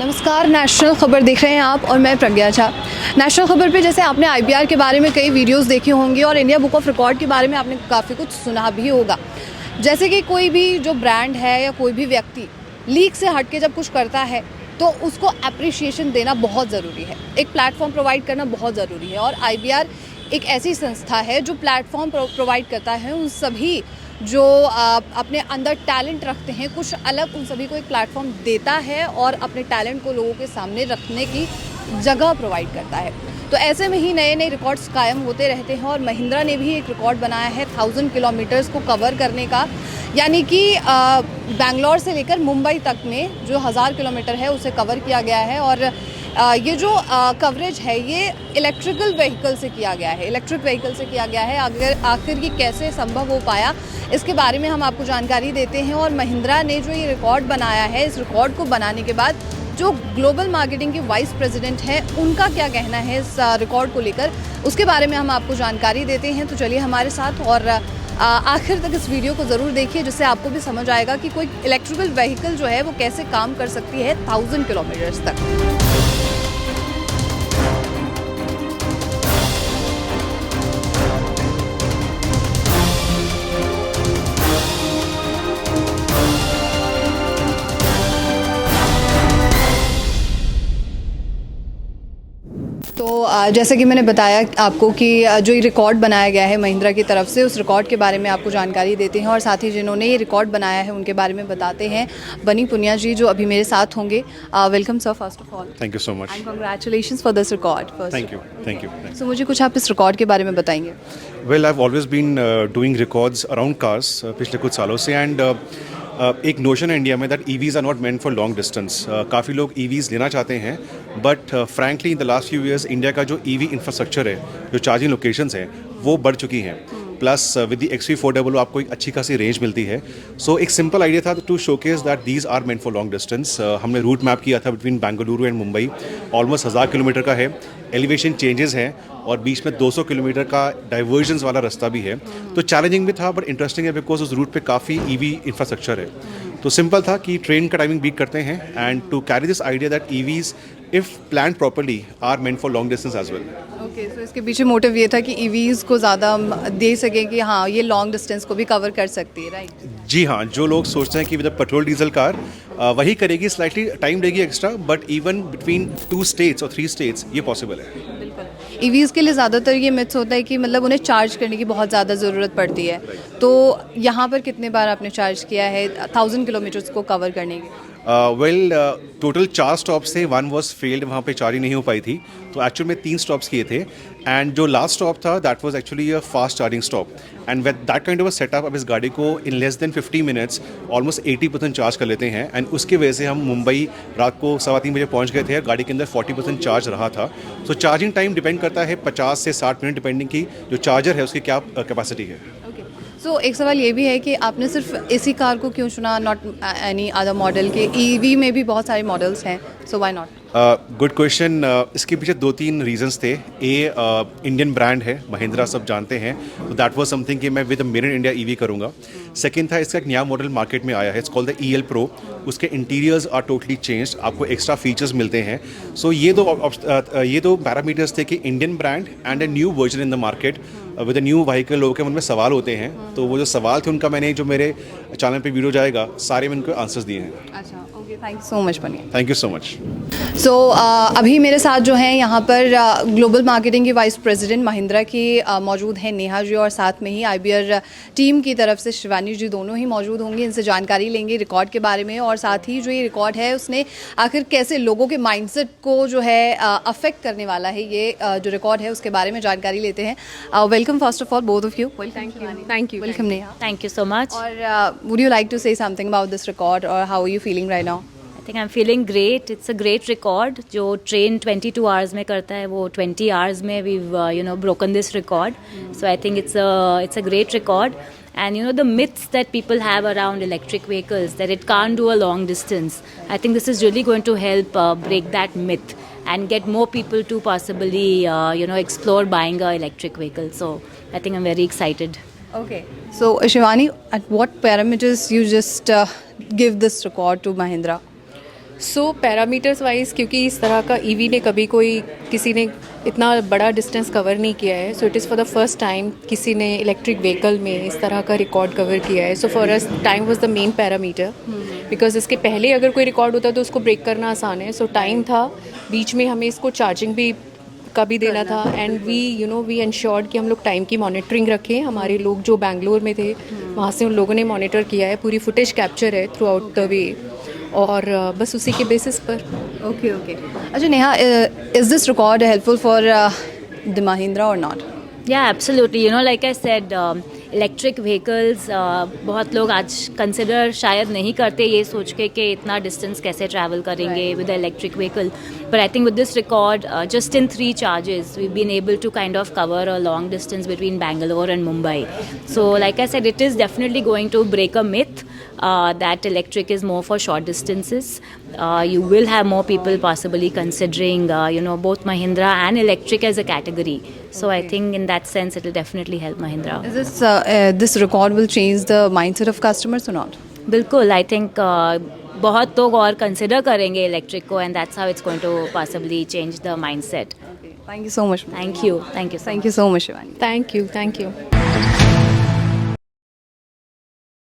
नमस्कार, नेशनल खबर देख रहे हैं आप और मैं प्रज्ञा झा। नेशनल खबर पे जैसे आपने आईबीआर के बारे में कई वीडियोस देखे होंगे और इंडिया बुक ऑफ रिकॉर्ड के बारे में आपने काफ़ी कुछ सुना भी होगा। जैसे कि कोई भी जो ब्रांड है या कोई भी व्यक्ति लीक से हट के जब कुछ करता है तो उसको अप्रिशिएशन देना बहुत ज़रूरी है, एक प्लेटफॉर्म प्रोवाइड करना बहुत ज़रूरी है। और आईबीआर एक ऐसी संस्था है जो प्लेटफॉर्म प्रोवाइड करता है उन सभी जो अपने अंदर टैलेंट रखते हैं, कुछ अलग, उन सभी को एक प्लेटफॉर्म देता है और अपने टैलेंट को लोगों के सामने रखने की जगह प्रोवाइड करता है। तो ऐसे में ही नए नए रिकॉर्ड्स कायम होते रहते हैं और महिंद्रा ने भी एक रिकॉर्ड बनाया है 1000 किलोमीटर्स को कवर करने का, यानी कि बेंगलोर से लेकर मुंबई तक में जो 1000 किलोमीटर है उसे कवर किया गया है। और ये जो कवरेज है ये इलेक्ट्रिकल व्हीकल से किया गया है, इलेक्ट्रिक व्हीकल से किया गया है। आखिर ये कैसे संभव हो पाया, इसके बारे में हम आपको जानकारी देते हैं। और महिंद्रा ने जो ये रिकॉर्ड बनाया है, इस रिकॉर्ड को बनाने के बाद जो ग्लोबल मार्केटिंग के वाइस प्रेसिडेंट हैं उनका क्या कहना है इस रिकॉर्ड को लेकर, उसके बारे में हम आपको जानकारी देते हैं। तो चलिए हमारे साथ और आखिर तक इस वीडियो को ज़रूर देखिए, जिससे आपको भी समझ आएगा कि कोई इलेक्ट्रिकल व्हीकल जो है वो कैसे काम कर सकती है 1000 किलोमीटर्स तक। तो जैसे कि मैंने बताया आपको कि जो ये रिकॉर्ड बनाया गया है महिंद्रा की तरफ से, उस रिकॉर्ड के बारे में आपको जानकारी देते हैं और साथ ही जिन्होंने ये रिकॉर्ड बनाया है उनके बारे में बताते हैं। बनी पुनिया जी जो अभी मेरे साथ होंगे। Welcome sir, first of all thank you so much and congratulations for this record. Thank you so मुझे कुछ आप इस रिकॉर्ड के बारे में बताएंगे। Well, I have always been doing records around cars पिछले कुछ सालों से। एंड एक नोशन है इंडिया में that EVs are not meant for long distance. काफ़ी लोग ईवीज़ लेना चाहते हैं, but frankly in the last few years India का जो ईवी इंफ्रास्ट्रक्चर है, जो चार्जिंग लोकेशंस हैं, वो बढ़ चुकी हैं। प्लस विद द XV400 आपको एक अच्छी खासी रेंज मिलती है। सो एक सिंपल आइडिया था to showcase that these are meant for long distance. हमने रूट मैप किया था between Bengaluru and Mumbai, almost 1000 kilometre का है। एलिवेशन चेंजेस हैं और बीच में 200 किलोमीटर का डाइवर्जन्स वाला रास्ता भी है। तो चैलेंजिंग भी था बट इंटरेस्टिंग है, बिकॉज उस रूट पे काफ़ी ईवी इंफ्रास्ट्रक्चर है। तो सिंपल था कि ट्रेन का टाइमिंग बीट करते हैं and to carry this idea that EVs if plan properly are meant for long distance as well. Okay, so इसके पीछे मोटिव ये था कि ईवीज़ को ज़्यादा दे सकें कि हाँ ये लॉन्ग डिस्टेंस को भी कवर कर सकती है, राइट? जी हाँ, जो लोग सोचते हैं कि विद पेट्रोल डीजल कार वही करेगी, स्लाइटली टाइम लेगी extra, but even between 2 states और 3 स्टेट्स ये पॉसिबल है। ईवीज़ के लिए ज़्यादातर ये मिथ्स होता है कि मतलब उन्हें चार्ज करने की बहुत ज़्यादा ज़रूरत पड़ती है। तो यहाँ पर कितने बार आपने चार्ज किया है 1000 किलोमीटर्स को कवर करने के? वेल, टोटल 4 स्टॉप से 1 वॉज फेल्ड, वहाँ पे चार्जिंग नहीं हो पाई थी। तो एक्चुअल में 3 स्टॉप्स किए थे एंड जो लास्ट स्टॉप था that was actually a fast charging stop. And with that kind of a setup अब इस गाड़ी को in less than 50 minutes almost 80% charge कर लेते हैं। एंड उसकी वजह से हम मुंबई रात को 3:15 बजे पहुँच गए थे, गाड़ी के अंदर 40% चार्ज रहा था। सो चार्जिंग टाइम डिपेंड करता है 50 से 60 मिनट, डिपेंडिंग की जो चार्जर है उसकी क्या कैपेसिटी है। सो एक सवाल ये भी है कि आपने सिर्फ इसी कार को क्यों चुना, नॉट एनी अदर मॉडल के? ईवी में भी बहुत सारे मॉडल्स हैं, so why not? Good question. इसके पीछे 2-3 रीजंस थे। इंडियन ब्रांड है, महिंद्रा सब जानते हैं, तो दैट वाज समथिंग कि मैं with made in India EV करूँगा। सेकंड था इसका एक नया मॉडल मार्केट में आया है, it's called the EL Pro। उसके इंटीरियर्स आर टोटली चेंज्ड, आपको एक्स्ट्रा फीचर्स मिलते हैं। सो ये दो पैरामीटर्स थे कि Indian brand and a new version in the market with a new vehicle. लोगों के मन में सवाल होते हैं, तो वो जो सवाल थे उनका मैंने जो मेरे चैनल पे वीडियो जाएगा सारे में उनको आंसर्स दिए हैं। अच्छा, okay, thank you so much Baniya. Thank you so much. So अभी मेरे साथ जो हैं यहाँ पर ग्लोबल मार्केटिंग की वाइस प्रेसिडेंट महिंद्रा की मौजूद हैं नेहा जी, और साथ में ही आईबीआर टीम की तरफ से शिवानी जी दोनों ही मौजूद होंगे। इनसे जानकारी लेंगे रिकॉर्ड के बारे में और साथ ही जो ये रिकॉर्ड है उसने आखिर कैसे लोगों के माइंडसेट को जो है अफेक्ट करने वाला है, ये जो रिकॉर्ड है उसके बारे में जानकारी लेते हैं। Welcome first of all both of you. Thank you. Welcome Neha. Thank you so much. और would you like to say something about this record और how are you feeling right now? I think I'm feeling great. It's a great record. जो train 22 hours में करता है वो 20 hours में we've broken this record. So I think it's a great record. And the myths that people have around electric vehicles, that it can't do a long distance, I think this is really going to help break that myth and get more people to possibly explore buying a electric vehicle. So I think I'm very excited. Okay, so Shivani, at what parameters you just give this record to Mahindra? So parameters wise, क्योंकि इस तरह का EV ने कभी कोई किसी ने इतना बड़ा डिस्टेंस कवर नहीं किया है, so it is for the first time किसी ने इलेक्ट्रिक व्हीकल में इस तरह का रिकॉर्ड कवर किया है. So for us time was the main parameter, because इसके पहले अगर कोई रिकॉर्ड होता तो उसको ब्रेक करना आसान है. सो टाइम था, बीच में हमें इसको चार्जिंग भी का भी देना था, एंड वी इंश्योर्ड कि हम लोग टाइम की मॉनिटरिंग रखें. हमारे लोग जो बैंगलोर में थे वहाँ से उन लोगों ने मॉनिटर किया है, पूरी फुटेज कैप्चर है थ्रू आउट द वे, और बस उसी के बेसिस पर. Okay okay. अच्छा Neha, is this record helpful for the Mahindra और not? Yeah, absolutely. You know, like I said, electric vehicles बहुत लोग आज कंसिडर शायद नहीं करते ये सोच के कि इतना डिस्टेंस कैसे ट्रैवल करेंगे with electric vehicle. But I think with this record just in 3 charges we've been able to kind of cover a long distance between Bangalore and Mumbai. So like I said, it is definitely going to break a myth that electric is more for short distances. You will have more people possibly considering both Mahindra and electric as a category. So I think in that sense it will definitely help Mahindra. Is this record will change the mindset of customers or not? बिल्कुल, I think बहुत लोग और consider करेंगे electric को, and that's how it's going to possibly change the mindset. Thank you so much. Thank you. Thank you so much, Shivani. Thank you.